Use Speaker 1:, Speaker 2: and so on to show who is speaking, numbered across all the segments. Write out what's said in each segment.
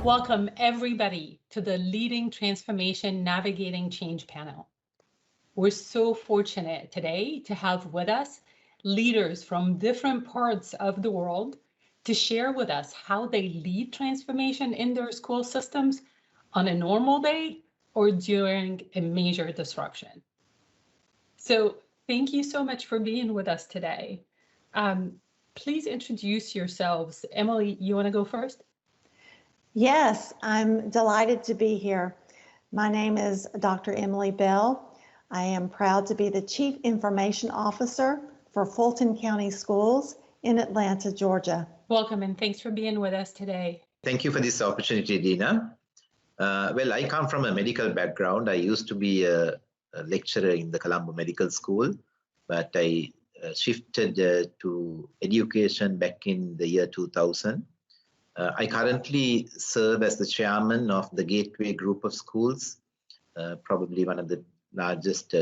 Speaker 1: Welcome everybody to the Leading Transformation Navigating Change panel. We're so fortunate today to have with us leaders from different parts of the world to share with us how they lead transformation in their school systems on a normal day or during a major disruption. So thank you so much for being with us today. Please introduce yourselves. Emily, you want to go first?
Speaker 2: Yes, I'm delighted to be here. My name is Dr. Emily Bell. I am proud to be the Chief Information Officer for Fulton County Schools in Atlanta, Georgia.
Speaker 1: Welcome and thanks for being with us today.
Speaker 3: Thank you for this opportunity, Dina. Well, I come from a medical background. I used to be a lecturer in the Colombo Medical School, but I shifted to education back in the year 2000. I currently serve as the chairman of the Gateway Group of Schools, probably one of the largest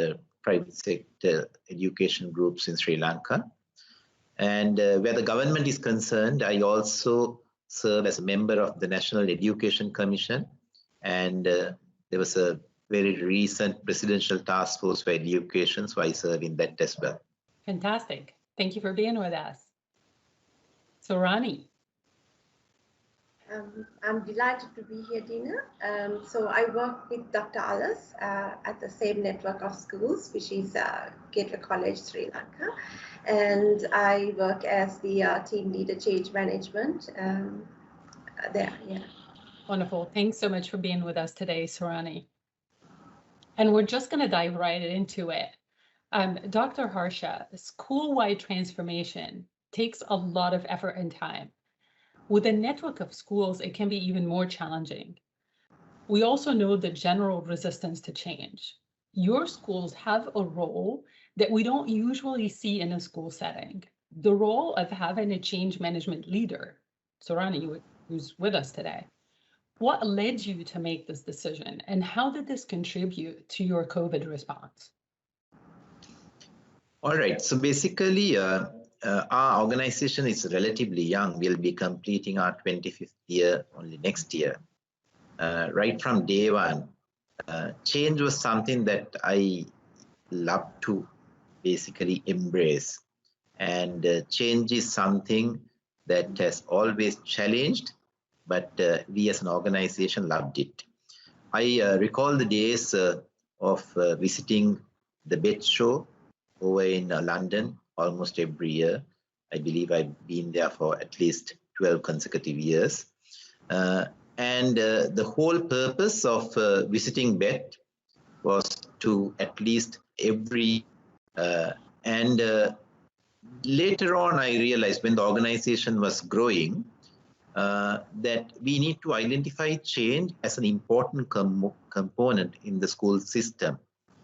Speaker 3: private sector education groups in Sri Lanka. And where the government is concerned, I also serve as a member of the National Education Commission. And there was a very recent presidential task force for education, so I serve in that as well.
Speaker 1: Fantastic. Thank you for being with us. So Rani.
Speaker 4: I'm delighted to be here, Dina. So I work with Dr. Alice at the same network of schools, which is Gateway College, Sri Lanka. And I work as the team leader change management there. Yeah.
Speaker 1: Wonderful. Thanks so much for being with us today, Sarani. And we're just going to dive right into it. Dr. Harsha, school-wide transformation takes a lot of effort and time. With a network of schools, it can be even more challenging. We also know the general resistance to change. Your schools have a role that we don't usually see in a school setting, the role of having a change management leader. Sarani, who's with us today. What led you to make this decision, and how did this contribute to your COVID response?
Speaker 3: All right, so basically, our organization is relatively young. We'll be completing our 25th year only next year. Right from day one, change was something that I love to basically embrace. And change is something that has always challenged, but we as an organization loved it. I recall the days of visiting the Bed Show over in London almost every year. I believe I've been there for at least 12 consecutive years. And the whole purpose of visiting BET was to at least later on I realized when the organization was growing that we need to identify change as an important component in the school system.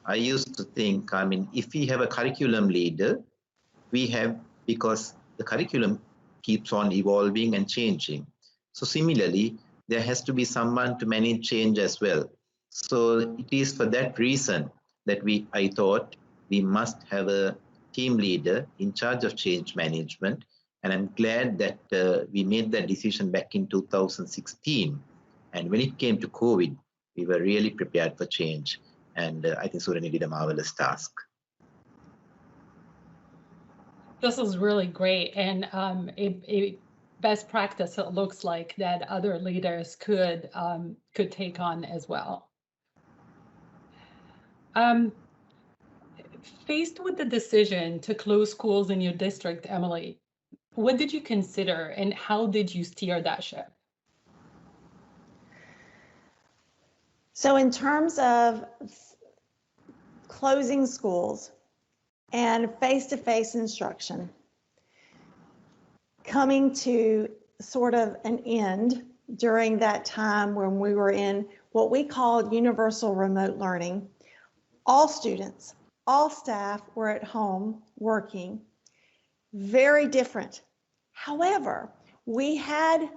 Speaker 3: I used to think, if we have a curriculum leader, we have, because the curriculum keeps on evolving and changing. So similarly, there has to be someone to manage change as well. So it is for that reason that I thought we must have a team leader in charge of change management. And I'm glad that we made that decision back in 2016. And when it came to COVID, we were really prepared for change. And I think Surani did a marvelous task.
Speaker 1: This is really great, and a best practice it looks like that other leaders could take on as well. Faced with the decision to close schools in your district, Emily, what did you consider and how did you steer that ship?
Speaker 2: So in terms of closing schools and face-to-face instruction, coming to sort of an end during that time when we were in what we called universal remote learning, all students, all staff were at home working, very different. However, we had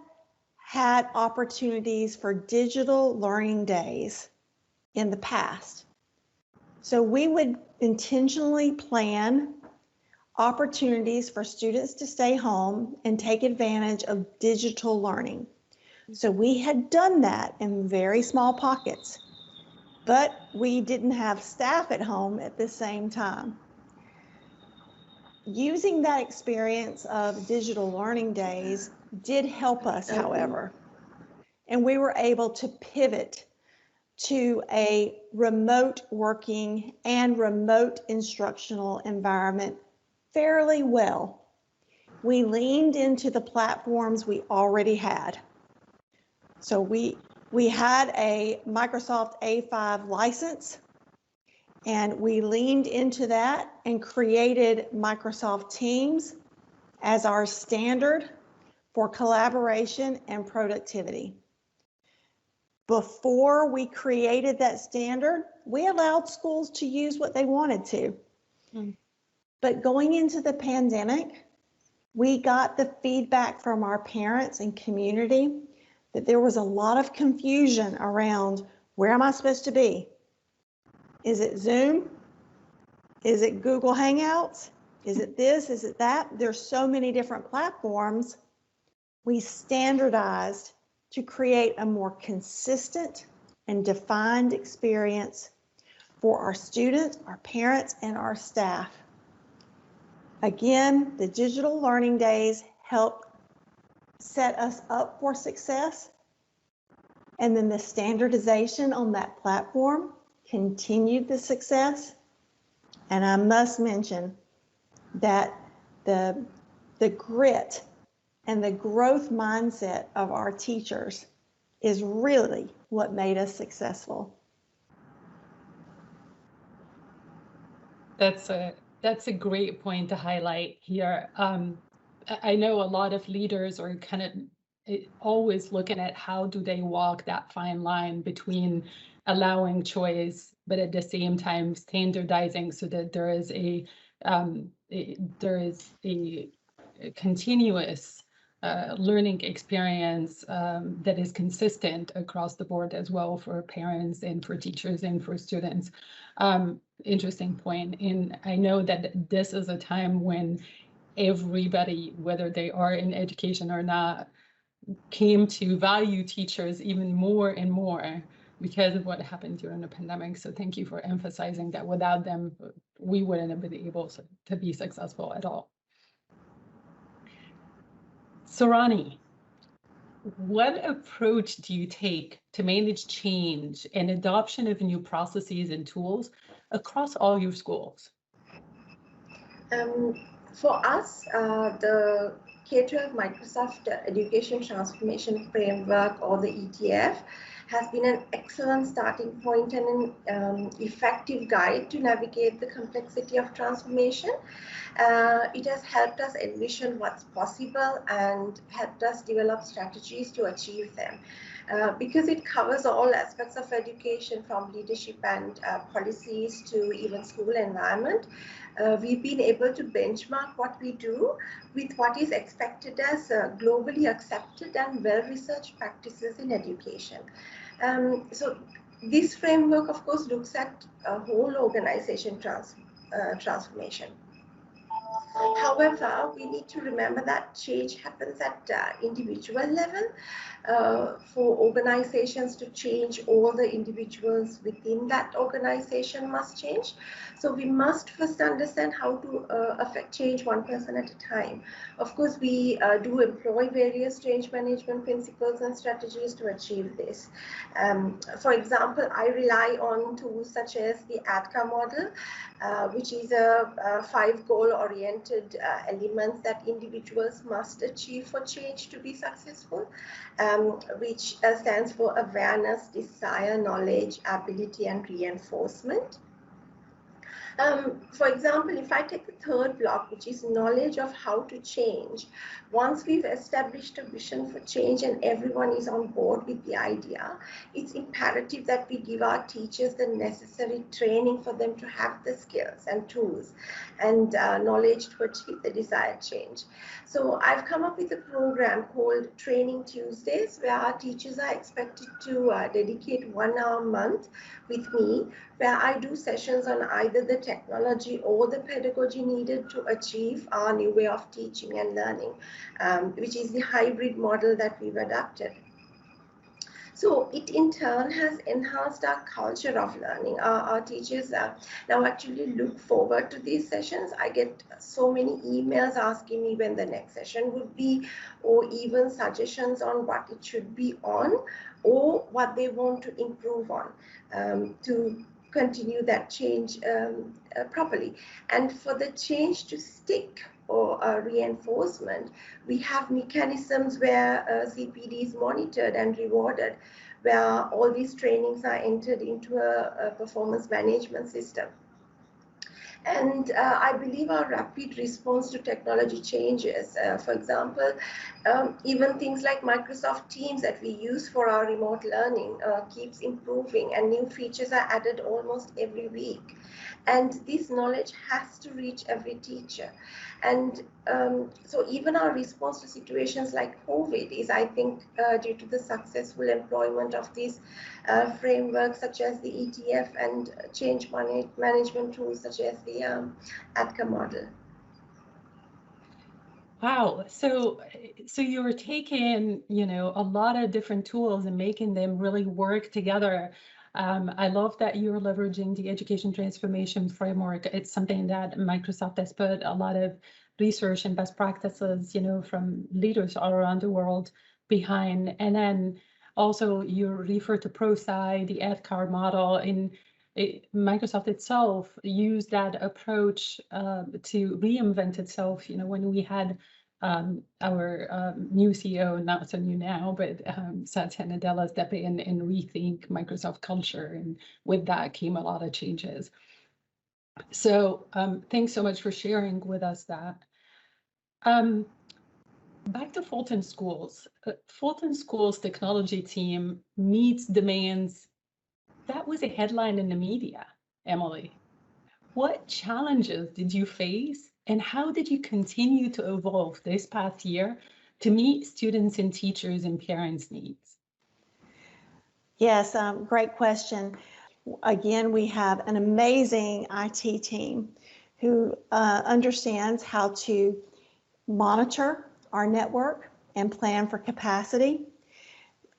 Speaker 2: opportunities for digital learning days in the past. So we would intentionally plan opportunities for students to stay home and take advantage of digital learning. So we had done that in very small pockets, but we didn't have staff at home at the same time. Using that experience of digital learning days did help us, however, and we were able to pivot to a remote working and remote instructional environment fairly well. We leaned into the platforms we already had. So we had a Microsoft A5 license, and we leaned into that and created Microsoft Teams as our standard for collaboration and productivity. Before we created that standard, we allowed schools to use what they wanted to. But going into the pandemic, we got the feedback from our parents and community that there was a lot of confusion around, where am I supposed to be? Is it Zoom? Is it Google Hangouts? Is it this? Is it that? There's so many different platforms. We standardized to create a more consistent and defined experience for our students, our parents, and our staff. Again, the digital learning days help set us up for success. And then the standardization on that platform continued the success. And I must mention that the grit and the growth mindset of our teachers is really what made us successful.
Speaker 1: That's a great point to highlight here. I know a lot of leaders are kind of always looking at how do they walk that fine line between allowing choice, but at the same time standardizing so that there is a continuous learning experience that is consistent across the board as well for parents and for teachers and for students. Interesting point. And I know that this is a time when everybody, whether they are in education or not, came to value teachers even more and more because of what happened during the pandemic. So thank you for emphasizing that without them, we wouldn't have been able to be successful at all. Sarani, what approach do you take to manage change and adoption of new processes and tools across all your schools?
Speaker 4: For us, the K-12 Microsoft Education Transformation Framework, or the ETF, has been an excellent starting point and an effective guide to navigate the complexity of transformation. It has helped us envision what's possible and helped us develop strategies to achieve them. Because it covers all aspects of education, from leadership and policies to even school environment, we've been able to benchmark what we do with what is expected as globally accepted and well-researched practices in education. So this framework, of course, looks at a whole organization transformation. However, we need to remember that change happens at individual level. For organizations to change, all the individuals within that organization must change. So we must first understand how to affect change one person at a time. Of course, we do employ various change management principles and strategies to achieve this. For example, I rely on tools such as the ADCA model, which is a 5 goal-oriented elements that individuals must achieve for change to be successful, which stands for awareness, desire, knowledge, ability, and reinforcement. For example, if I take the third block, which is knowledge of how to change, once we've established a vision for change and everyone is on board with the idea, it's imperative that we give our teachers the necessary training for them to have the skills and tools and knowledge to achieve the desired change. So I've come up with a program called Training Tuesdays, where our teachers are expected to dedicate 1 hour a month with me, where I do sessions on either the technology or the pedagogy needed to achieve our new way of teaching and learning, which is the hybrid model that we've adopted. So it in turn has enhanced our culture of learning. Our teachers now actually look forward to these sessions. I get so many emails asking me when the next session would be, or even suggestions on what it should be on, or what they want to improve on to continue that change properly. And for the change to stick, or reinforcement, we have mechanisms where CPD is monitored and rewarded, where all these trainings are entered into a performance management system. And I believe our rapid response to technology changes, for example, even things like Microsoft Teams that we use for our remote learning keeps improving, and new features are added almost every week. And this knowledge has to reach every teacher. And so even our response to situations like COVID is, I think, due to the successful employment of these frameworks such as the ETF and change management tools such as the ATCA model.
Speaker 1: Wow. So you were taking, a lot of different tools and making them really work together. I love that you're leveraging the education transformation framework. It's something that Microsoft has put a lot of research and best practices, from leaders all around the world behind. And then also you refer to ProSci, the AdCard model, and Microsoft itself used that approach to reinvent itself. When we had our new CEO, not so new now, but Satya Nadella step in and rethink Microsoft culture, and with that came a lot of changes. So thanks so much for sharing with us that. Back to Fulton Schools. Fulton Schools technology team meets demands. That was a headline in the media, Emily. What challenges did you face, and how did you continue to evolve this past year to meet students and teachers and parents' needs?
Speaker 2: Yes, great question. Again, we have an amazing IT team who understands how to monitor our network and plan for capacity.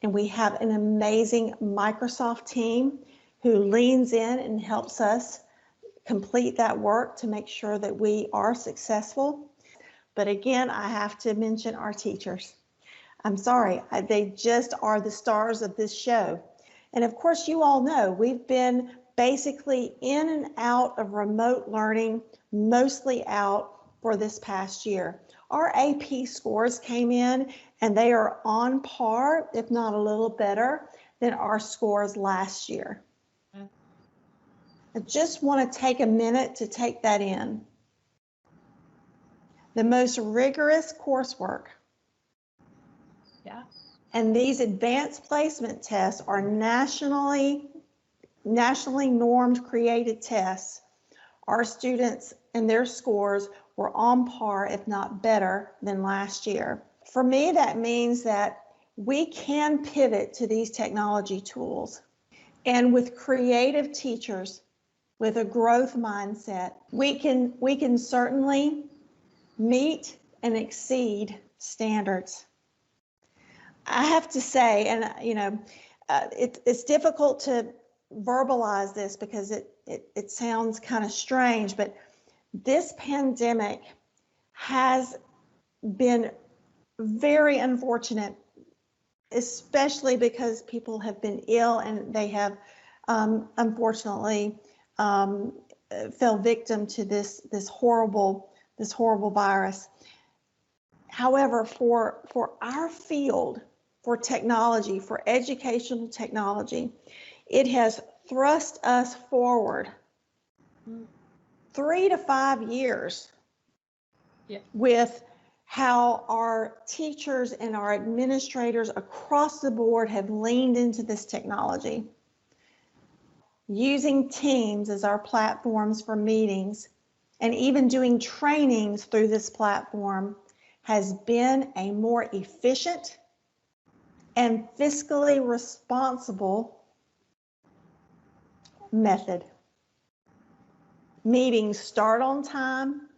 Speaker 2: And we have an amazing Microsoft team who leans in and helps us complete that work to make sure that we are successful. But again, I have to mention our teachers. I'm sorry, they just are the stars of this show. And of course, you all know we've been basically in and out of remote learning, mostly out for this past year. Our AP scores came in and they are on par, if not a little better, than our scores last year. I just want to take a minute to take that in. The most rigorous coursework.
Speaker 1: Yeah.
Speaker 2: And these advanced placement tests are nationally normed created tests. Our students and their scores were on par, if not better, than last year. For me, that means that we can pivot to these technology tools. And with creative teachers, with a growth mindset, we can certainly meet and exceed standards. I have to say, and it's difficult to verbalize this because it sounds kind of strange, but this pandemic has been very unfortunate, especially because people have been ill and they have unfortunately fell victim to this horrible virus. However, for our field, for technology, for educational technology, it has thrust us forward 3 to 5 years with how our teachers and our administrators across the board have leaned into this technology. Using Teams as our platforms for meetings and even doing trainings through this platform has been a more efficient and fiscally responsible method. Meetings start on time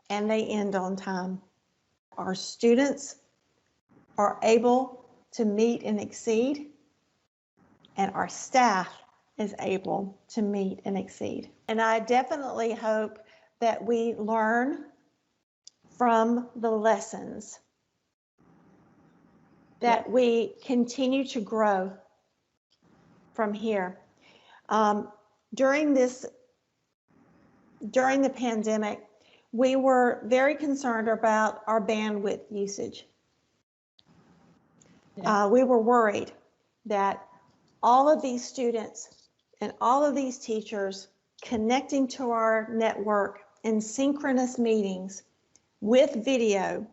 Speaker 2: and they end on time. Our students are able to meet and exceed, and our staff is able to meet and exceed. And I definitely hope that we learn from the lessons, that we continue to grow from here. During the pandemic, we were very concerned about our bandwidth usage. We were worried that all of these students and all of these teachers connecting to our network in synchronous meetings with video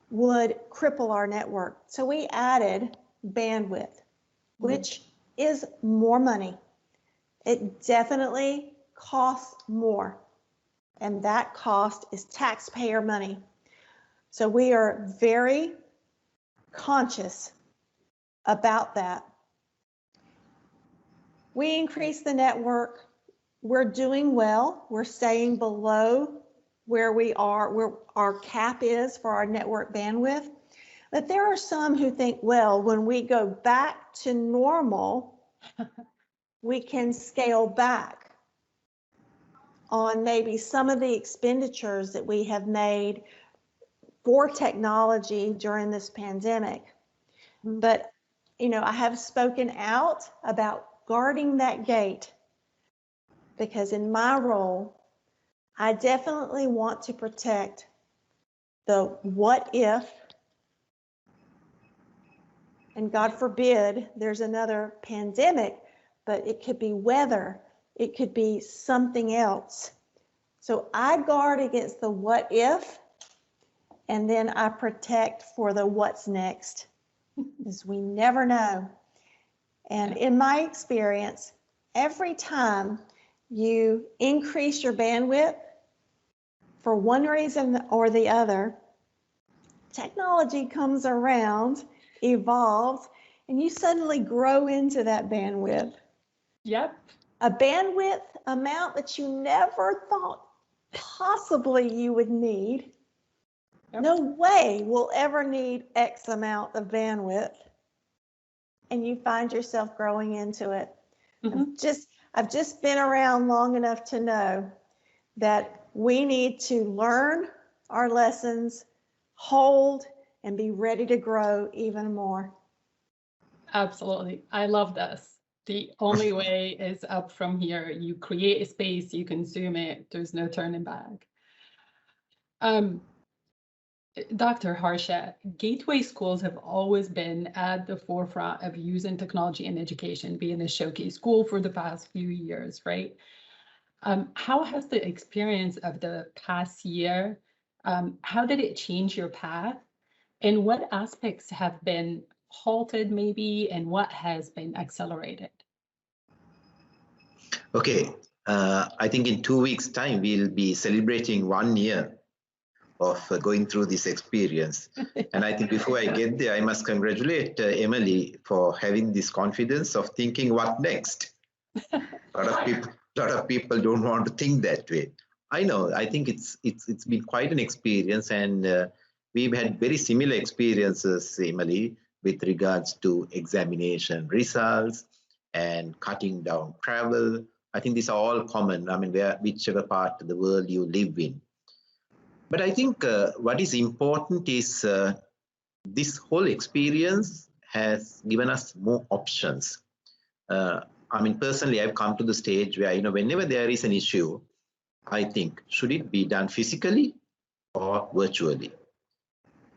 Speaker 2: would cripple our network. So we added bandwidth, which is more money. It definitely costs more, and that cost is taxpayer money. So we are very conscious about that. We increased the network. We're doing well. We're staying below where we are, where our cap is for our network bandwidth. But there are some who think, well, when we go back to normal, we can scale back on maybe some of the expenditures that we have made for technology during this pandemic. But, you know, I have spoken out about guarding that gate, because in my role, I definitely want to protect the what if, and God forbid there's another pandemic, but it could be weather, it could be something else. So I guard against the what if, and then I protect for the what's next, because we never know. And in my experience, every time you increase your bandwidth for one reason or the other, technology comes around, evolves, and you suddenly grow into that bandwidth.
Speaker 1: Yep.
Speaker 2: A bandwidth amount that you never thought possibly you would need.
Speaker 1: Yep.
Speaker 2: No way we'll ever need X amount of bandwidth. And you find yourself growing into it. I've just been around long enough to know that we need to learn our lessons, hold, and be ready to grow even more.
Speaker 1: Absolutely. I love this. The only way is up from here. You create a space, you consume it. There's no turning back. Dr. Harsha, gateway schools have always been at the forefront of using technology in education, being a showcase school for the past few years, right? How has the experience of the past year, how did it change your path? And what aspects have been halted maybe, and what has been accelerated?
Speaker 3: Okay, I think in 2 weeks' time, we'll be celebrating 1 year of going through this experience. And I think before I get there, I must congratulate Emily for having this confidence of thinking what next. A lot of people don't want to think that way. I know, I think it's been quite an experience, and we've had very similar experiences, Emily, with regards to examination results and cutting down travel. I think these are all common, I mean, whichever part of the world you live in. But I think what is important is this whole experience has given us more options. I mean, personally, I've come to the stage where, you know, whenever there is an issue, I think, should it be done physically or virtually?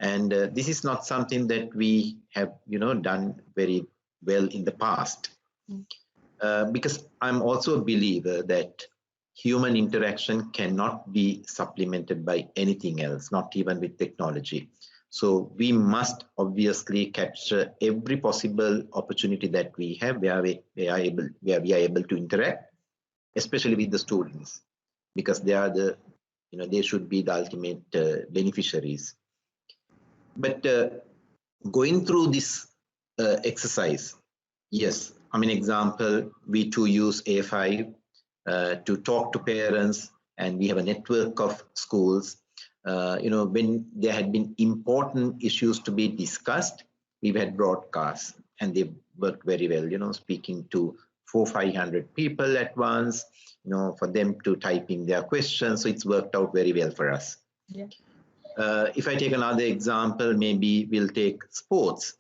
Speaker 3: And this is not something that we have, you know, done very well in the past. Because I'm also a believer that human interaction cannot be supplemented by anything else, not even with technology. So we must obviously capture every possible opportunity that we have where we are able to interact, especially with the students, because they are the, you know, they should be the ultimate beneficiaries. But going through this exercise, yes, I mean, example, we too use A5 to talk to parents, and we have a network of schools. You know, when there had been important issues to be discussed, we've had broadcasts. and they worked very well, speaking to 400-500 people at once, for them to typing their questions. So it's worked out very well for us.
Speaker 1: Yeah.
Speaker 3: If I take another example, maybe we'll take sports.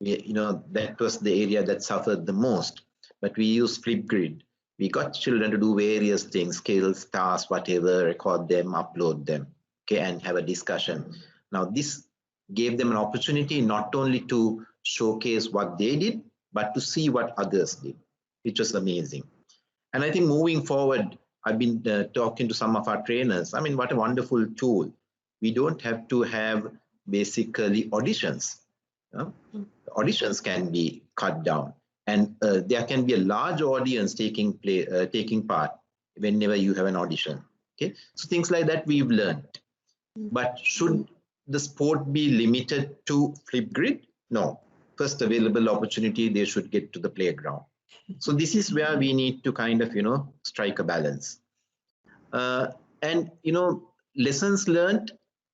Speaker 3: That was the area that suffered the most, but we use Flipgrid. We got children to do various things, skills, tasks, whatever, record them, upload them, okay, and have a discussion. Now, this gave them an opportunity not only to showcase what they did, but to see what others did, which was amazing. And I think moving forward, I've been talking to some of our trainers. I mean, what a wonderful tool. We don't have to have basically auditions. Auditions can be cut down, and there can be a large audience taking part whenever you have an audition. Okay, so things like that we've learned. But should the sport be limited to Flipgrid? No. First available opportunity, they should get to the playground. So this is where we need to kind of, strike a balance. And, lessons learned,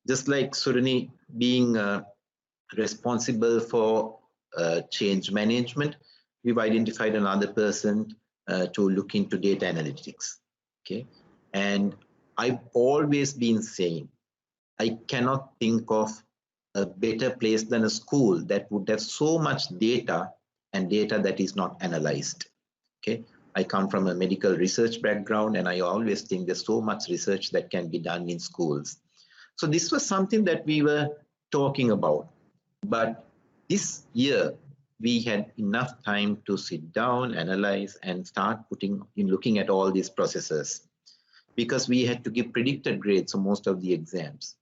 Speaker 3: just like Surani being responsible for change management, we've identified another person to look into data analytics. Okay. And I've always been saying, I cannot think of a better place than a school that would have so much data and data that is not analyzed. Okay, I come from a medical research background, and I always think there's so much research that can be done in schools. So this was something that we were talking about. But this year, we had enough time to sit down, analyze, and start looking at all these processes, because we had to give predicted grades for most of the exams.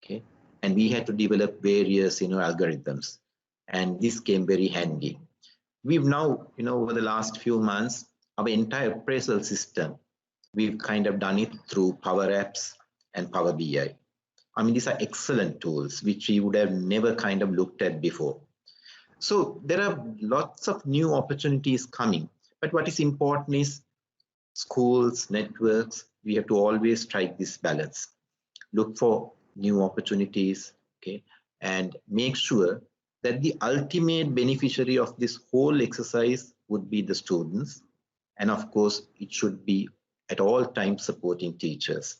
Speaker 3: Okay, and we had to develop various algorithms, and this came very handy. We've now, over the last few months, our entire appraisal system, we've kind of done it through Power Apps and Power BI. I mean, these are excellent tools which we would have never kind of looked at before. So there are lots of new opportunities coming, but what is important is schools, networks, we have to always strike this balance. Look for new opportunities, okay, and make sure that the ultimate beneficiary of this whole exercise would be the students. And of course, it should be at all times supporting teachers.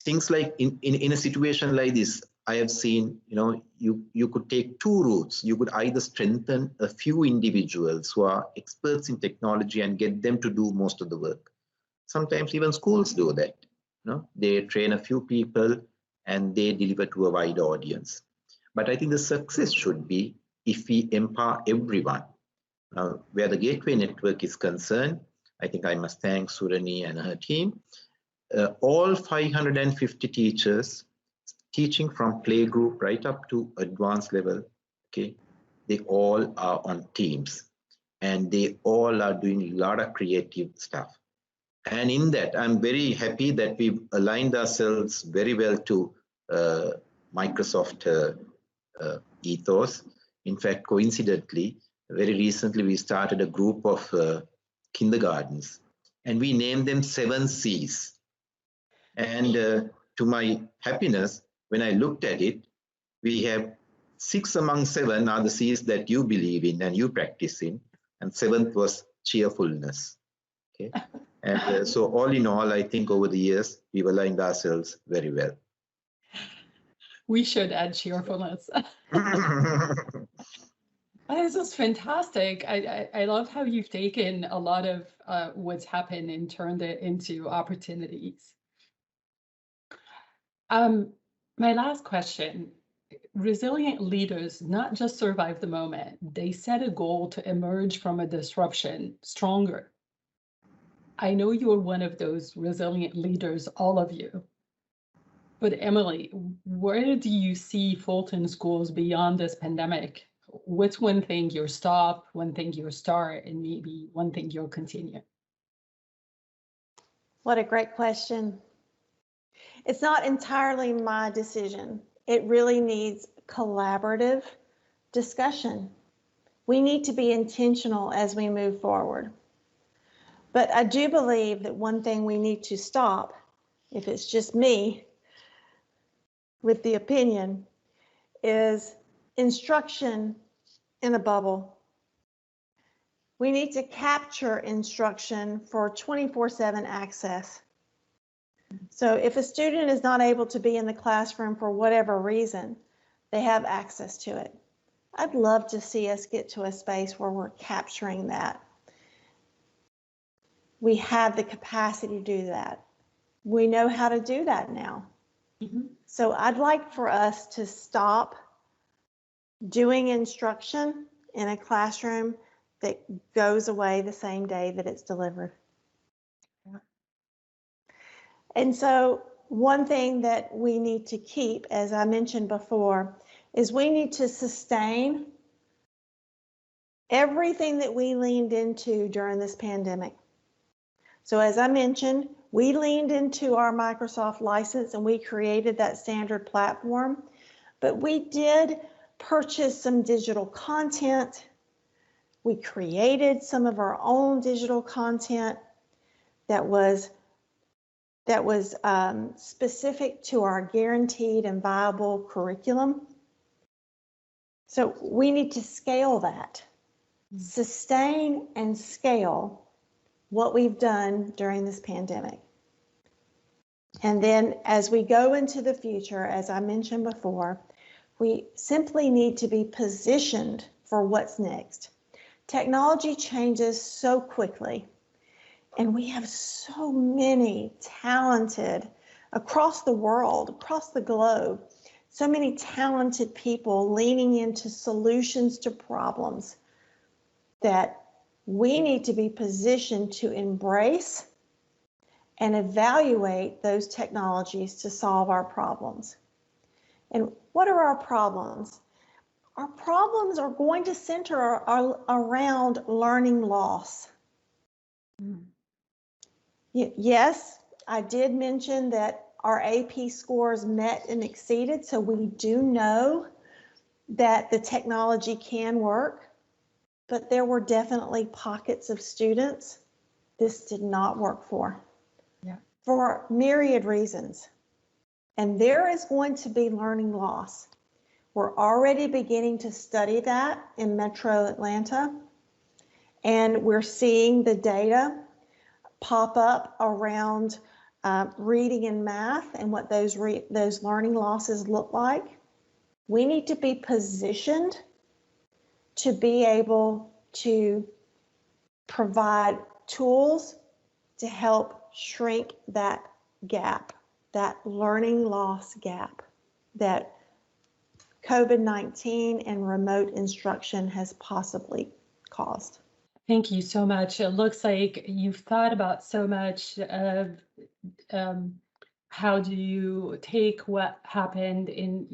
Speaker 3: Things like in a situation like this, I have seen, you could take two routes. You could either strengthen a few individuals who are experts in technology and get them to do most of the work. Sometimes even schools do that. They train a few people and they deliver to a wide audience. But I think the success should be if we empower everyone. Where the Gateway Network is concerned, I think I must thank Surani and her team. All 550 teachers teaching from playgroup right up to advanced level, okay, they all are on teams and they all are doing a lot of creative stuff. And in that, I'm very happy that we've aligned ourselves very well to Microsoft ethos. In fact, coincidentally, very recently, we started a group of kindergartens, and we named them 7 C's. And to my happiness, when I looked at it, we have 6 among 7 are the C's that you believe in and you practice in, and 7th was cheerfulness. Okay. And so all in all, I think over the years, we've aligned ourselves very well.
Speaker 1: We should add cheerfulness. This is fantastic. I love how you've taken a lot of what's happened and turned it into opportunities. My last question, resilient leaders not just survive the moment, they set a goal to emerge from a disruption stronger. I know you're one of those resilient leaders, all of you. But Emily, where do you see Fulton schools beyond this pandemic? What's one thing you'll stop, one thing you'll start, and maybe one thing you'll continue?
Speaker 2: What a great question. It's not entirely my decision. It really needs collaborative discussion. We need to be intentional as we move forward. But I do believe that one thing we need to stop, if it's just me with the opinion, is instruction in a bubble. We need to capture instruction for 24/7 access. So if a student is not able to be in the classroom for whatever reason, they have access to it. I'd love to see us get to a space where we're capturing that. We have the capacity to do that. We know how to do that now. So I'd like for us to stop doing instruction in a classroom that goes away the same day that it's delivered. And so one thing that we need to keep, as I mentioned before, is we need to sustain everything that we leaned into during this pandemic. So as I mentioned, we leaned into our Microsoft license and we created that standard platform, but we did purchase some digital content. We created some of our own digital content that was specific to our guaranteed and viable curriculum. So we need to scale that, sustain and scale what we've done during this pandemic. And then as we go into the future, as I mentioned before, we simply need to be positioned for what's next. Technology changes so quickly, and we have so many talented, across the world, across the globe, so many talented people leaning into solutions to problems that we need to be positioned to embrace and evaluate those technologies to solve our problems. And what are our problems? Our problems are going to center around learning loss. Yes, I did mention that our AP scores met and exceeded, so we do know that the technology can work, but there were definitely pockets of students this did not work for. For myriad reasons. And there is going to be learning loss. We're already beginning to study that in Metro Atlanta, and we're seeing the data pop up around reading and math and what those learning losses look like. We need to be positioned to be able to provide tools to help shrink that gap, that learning loss gap that COVID-19 and remote instruction has possibly caused.
Speaker 1: Thank you so much. It looks like you've thought about so much of how do you take what happened in,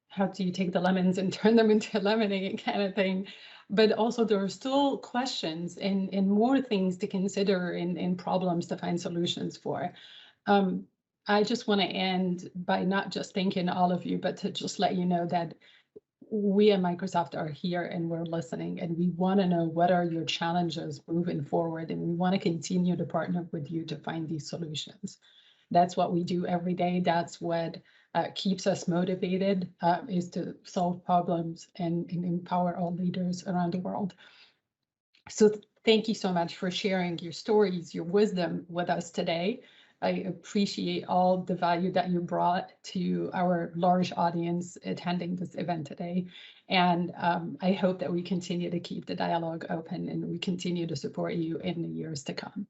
Speaker 1: how do you take the lemons and turn them into lemonade kind of thing. But also there are still questions and more things to consider and problems to find solutions for. I just want to end by not just thanking all of you, but to just let you know that we at Microsoft are here and we're listening, and we want to know what are your challenges moving forward, and we want to continue to partner with you to find these solutions. That's what we do every day. That's what keeps us motivated, is to solve problems and empower all leaders around the world. So thank you so much for sharing your stories, your wisdom with us today. I appreciate all the value that you brought to our large audience attending this event today. And I hope that we continue to keep the dialogue open and we continue to support you in the years to come.